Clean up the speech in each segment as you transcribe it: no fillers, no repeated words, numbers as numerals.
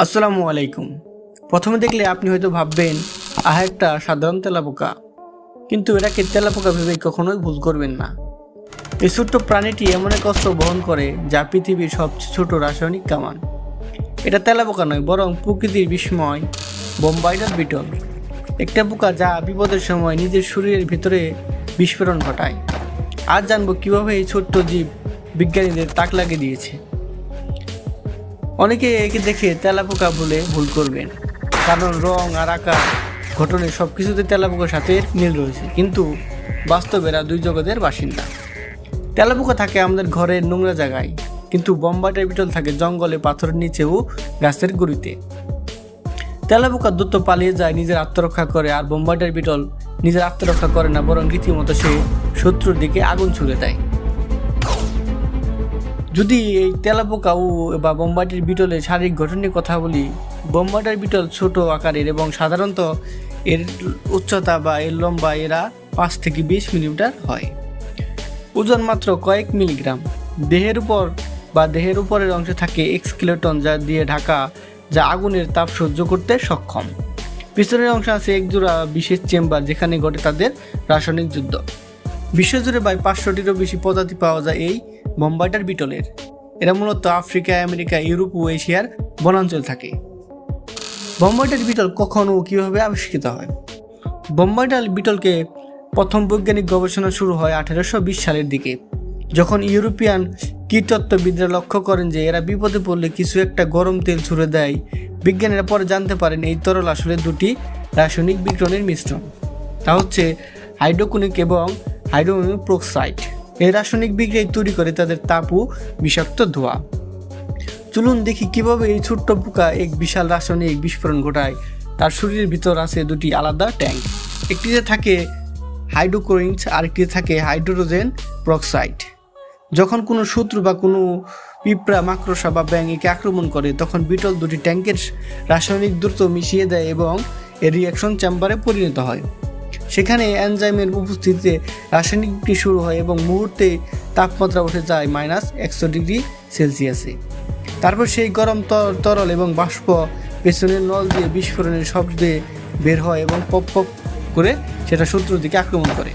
আসসালামু আলাইকুম। প্রথমে দেখলে আপনি হয়তো ভাববেন একটা সাধারণ তেলাপোকা, কিন্তু এটাকে তেলাপোকা ভেবে কখনোই ভুল করবেন না। এই ছোট্ট প্রাণীটি এমন এক অস্ত্র বহন করে যা পৃথিবীর সবচেয়ে ছোট রাসায়নিক কামান। এটা তেলাপোকা নয়, বরং প্রকৃতির বিস্ময় বোম্বাইডার বিটল, একটা পোকা যা বিপদের সময় নিজের শরীরের ভিতরে বিস্ফোরণ ঘটায়। আজ জানবো কিভাবে এই ছোট্ট জীব বিজ্ঞানীদের তাক লাগিয়ে দিয়েছে। অনেকে একে দেখে তেলাপোকা বলে ভুল করবেন, কারণ রং আর আকার ঘটনে সব কিছুতে তেলাপোকার সাথে মিল রয়েছে, কিন্তু বাস্তবে এরা দুই জগতের বাসিন্দা। তেলাপোকা থাকে আমাদের ঘরের নোংরা জায়গায়, কিন্তু বোম্বাইডার বিটল থাকে জঙ্গলে, পাথরের নিচে ও গাছের গুঁড়িতে। তেলাপোকা দ্রুত পালিয়ে যায়, নিজের আত্মরক্ষা করে, আর বোম্বাইডার বিটল নিজের আত্মরক্ষা করে না, বরং রীতিমতো সে শত্রুর দিকে আগুন ছুড়ে দেয়। যদি এই তেলাপোকা বা বোম্বাইডার বিটলের শারীরিক গঠনের কথা বলি, বোম্বাইডার বিটল ছোট আকারের এবং সাধারণত এর উচ্চতা বা এর লম্বা এরা 5 থেকে 20 মিলিমিটার হয়। ওজন মাত্র কয়েক মিলিগ্রাম। দেহের উপরের অংশে থাকে এক্সস্কেলেটন যা দিয়ে ঢাকা, যা আগুনের তাপ সহ্য করতে সক্ষম। পিছনের অংশে আছে একজোড়া বিশেষ চেম্বার, যেখানে ঘটে তাদের রাসায়নিক যুদ্ধ। বিশ্বজুড়ে প্রায় 500টিরও বেশি প্রজাতি পাওয়া যায় এই বোম্বাইডার বিটলের। এরা মূলত আফ্রিকা, আমেরিকা, ইউরোপ ও এশিয়ার বনাঞ্চল থাকে। বোম্বাইডার বিটল কখন ও কীভাবে আবিষ্কৃত হয়? বোম্বাইডার বিটলকে প্রথম বৈজ্ঞানিক গবেষণা শুরু হয় 1820 সালের দিকে, যখন ইউরোপিয়ান কীটতত্ত্ববিদরা লক্ষ্য করেন যে এরা বিপদে পড়লে কিছু একটা গরম তেল ছুড়ে দেয়। বিজ্ঞানীরা পরে জানতে পারেন এই তরল আসলে দুটি রাসায়নিক বিক্রয়ণের মিশ্রণ, তা হচ্ছে হাইড্রোকোনিক এবং হাইড্রোজেন পেরক্সাইড। এই রাসায়নিক বিক্রিয়া তৈরি করে তাদের তাপ ও বিষাক্ত ধোঁয়া। চলুন দেখি কিভাবে এই ছোট্ট পোকা এক বিশাল রাসায়নিক বিস্ফোরণ ঘটায়। তার শরীরের ভিতর আছে দুটি আলাদা ট্যাঙ্ক, একটিতে থাকে হাইড্রোক্লোরিন, আরেকটিতে থাকে হাইড্রোজেন পেরক্সাইড। যখন কোনো শত্রু বা কোনো পিঁপড়া, মাকড়সা বা ব্যাঙ একে আক্রমণ করে, তখন বিটল দুটি ট্যাঙ্কের রাসায়নিক দ্রুত মিশিয়ে দেয় এবং এর রিঅ্যাকশন চেম্বারে পরিণত হয়। সেখানে এনজাইমের উপস্থিতিতে রাসায়নিক বিক্রিয়া শুরু হয় এবং মুহূর্তে তাপমাত্রা উঠে যায় -100 ডিগ্রি সেলসিয়াসে। তারপর সেই গরম তরল এবং বাষ্প পেছনের নল দিয়ে বিস্ফোরণের শব্দে বের হয় এবং পপ পপ করে সেটা শত্রুর দিকে আক্রমণ করে।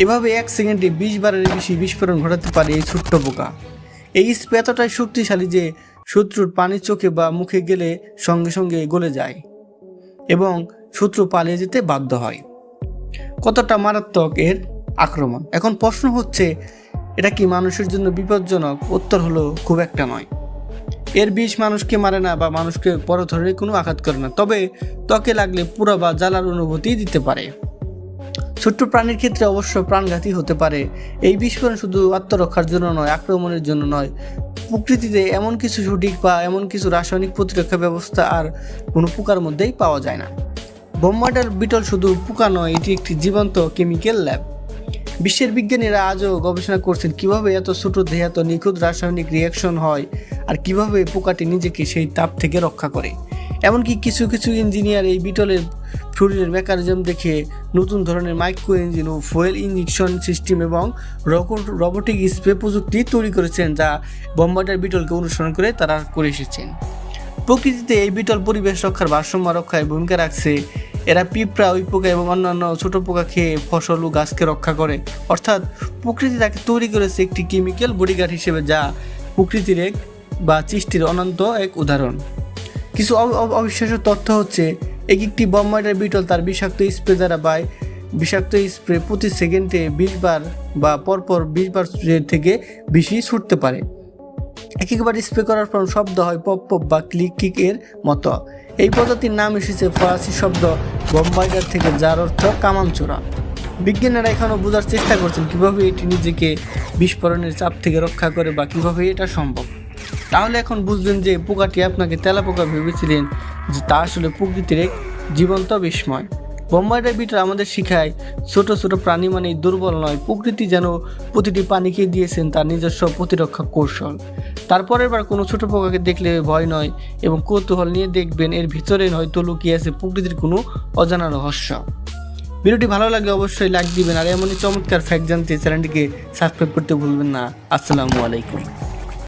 এভাবে 1 সেকেন্ডে 20 বারের বেশি বিস্ফোরণ ঘটাতে পারে এই ছোট্ট পোকা। এই স্প্রে এতটাই শক্তিশালী যে শত্রুর পানি চোখে বা মুখে গেলে সঙ্গে সঙ্গে গলে যায় এবং শত্রু পালিয়ে যেতে বাধ্য হয়। কতটা মারাত্মক এর আক্রমণ! এখন প্রশ্ন হচ্ছে, এটা কি মানুষের জন্য বিপজ্জনক? উত্তর হলো খুব একটা নয়। এর বিষ মানুষকে মারে না বা মানুষকে বড় ধরনের কোনো আঘাত করে না, তবে ত্বকে লাগলে পুরো বা জ্বালার অনুভূতি দিতে পারে। ছোট্ট প্রাণীর ক্ষেত্রে অবশ্য প্রাণঘাতী হতে পারে। এই বিস্ফোরণ শুধু আত্মরক্ষার জন্য নয়, আক্রমণের জন্য নয়। প্রকৃতিতে এমন কিছু সঠিক বা এমন কিছু রাসায়নিক প্রতিরক্ষা ব্যবস্থা আর কোনো পোকার মধ্যেই পাওয়া যায় না। বোম্বাইডার বিটল শুধু পোকা নয়, এটি একটি জীবন্ত কেমিক্যাল ল্যাব। বিশ্বের বিজ্ঞানীরা আজও গবেষণা করছেন কিভাবে এত ছোট দেহে এত নিখুঁত রাসায়নিক রিঅ্যাকশন হয়, আর কিভাবে পোকাটি নিজেকে সেই তাপ থেকে রক্ষা করে। এমনকি কিছু কিছু ইঞ্জিনিয়ার এই বিটলের শরীরের মেকানিজম দেখে নতুন ধরনের মাইক্রো ইঞ্জিন ও ফুয়েল ইঞ্জেকশন সিস্টেম এবং রোবোটিক স্প্রে প্রযুক্তি তৈরি করেছেন, যা বোম্বাইডার বিটলকে অনুসরণ করে তারা করে এসেছেন। প্রকৃতিতে এই বিটল পরিবেশ রক্ষার ভারসাম্য রক্ষায় ভূমিকা রাখছে। এরা পিঁপড়া, পোকা এবং অন্যান্য ছোট পোকা খেয়ে ফসল ও গাছকে রক্ষা করে। অর্থাৎ প্রকৃতি তাকে তৈরি করেছে একটি কেমিক্যাল বডিগার্ড হিসেবে, যা প্রকৃতির সৃষ্টির অনন্ত এক উদাহরণ। কিছু অবিশ্বাস্য তথ্য হচ্ছে, একটি বোম্বাইডার বিটল তার বিষাক্ত স্প্রে প্রতি সেকেন্ডে 20 বার বা পরপর 20 বার থেকে বেশি ছুটতে পারে। একবার স্প্রে করার পর শব্দ হয় পপ পপ বা ক্লিক ক্লিক এর মতো। এই পদ্ধতির নাম এসেছে ফরাসি শব্দ বোম্বাইডার থেকে, যার অর্থ কামানচোরা। বিজ্ঞানীরা এখনও বোঝার চেষ্টা করছেন কিভাবে এটি নিজেকে বিস্ফোরণের চাপ থেকে রক্ষা করে বা কিভাবে এটা সম্ভব। তাহলে এখন বুঝলেন যে পোকাটি আপনাকে তেলাপোকা ভেবেছিলেন, যে তা আসলে প্রকৃতির এক জীবন্ত বিস্ময়। বোম্বাইডার বিটল আমাদের শিখায় ছোট ছোট প্রাণী মানেই দুর্বল নয়। প্রকৃতি যেন প্রতিটি প্রাণীকে দিয়েছেন তার নিজস্ব প্রতিরক্ষা কৌশল। তারপরের বার কোনো ছোট পোকাকে দেখলে ভয় নয় এবং কৌতূহল নিয়ে দেখবেন এর ভিতরে হয়তো লুকিয়ে আছে প্রকৃতির কোনো অজানা রহস্য। ভিডিওটি ভালো লাগলে অবশ্যই লাইক দিবেন, আর এমনই চমৎকার ফ্যাক্ট জানতে চ্যানেলটিকে সাবস্ক্রাইব করতে ভুলবেন না। আসসালামু আলাইকুম।